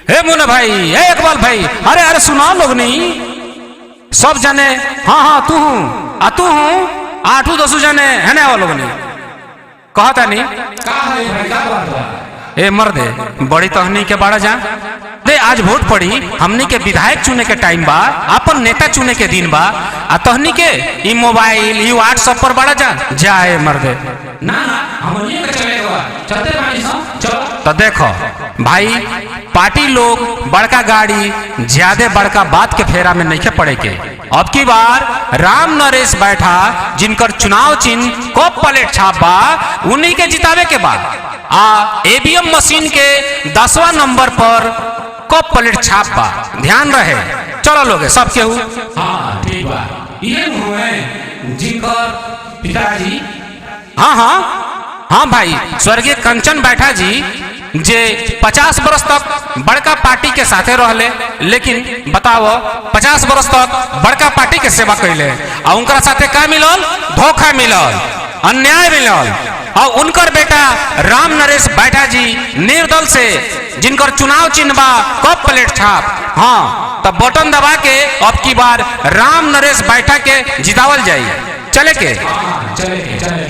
हे मुन्ना भाई, हे इकबाल भाई, अरे अरे सुना लोग नहीं सब जने, हाँ हाँ तू हूँ आ तू हूँ, 8-10 जने है ना वो लोग नहीं कहता नहीं ए मर्दे बड़ी तहनी के बाड़ा जा दे। आज वोट पड़ी, हमनी के विधायक चुने के टाइम बा, अपन नेता चुने के दिन बा, आ तहनी के ई मोबाइल ई व्हाट्सएप पर बाड़ा जाए मर्दे ना हमनी के चलेगा चलते भाई चलो। तो देखो भाई पार्टी लोग बड़का गाड़ी ज्यादा बड़का बात के फेरा में नहीं पड़े के। अब की बार राम नरेश बैठा जिनकर चुनाव चिन्ह कप प्लेट छाप बा, उन्हीं के जितावे के बाद आ ईवीएम मशीन के 10वां नंबर पर कप प्लेट छाप बा, ध्यान रहे। चलो लोग सब केहू हाँ ठीक बा, ये हुए जिनकर पिताजी हाँ हाँ हाँ भाई स्वर्गीय कंचन बैठा जी जे 50 बरस तक बड़का पार्टी के साथे रहले, लेकिन बताओ 50 बरस तक बड़का पार्टी के सेवा कैले और उनका साथे का मिलल, धोखा मिलल, अन्याय मिलल। और उनकर बेटा राम नरेश बैठा जी निर्दल से जिनकर चुनाव चिन्ह बा कप प्लेट छाप, हाँ तब बटन दबा के अब की बार राम नरेश बैठा के जितावल जाये। चले के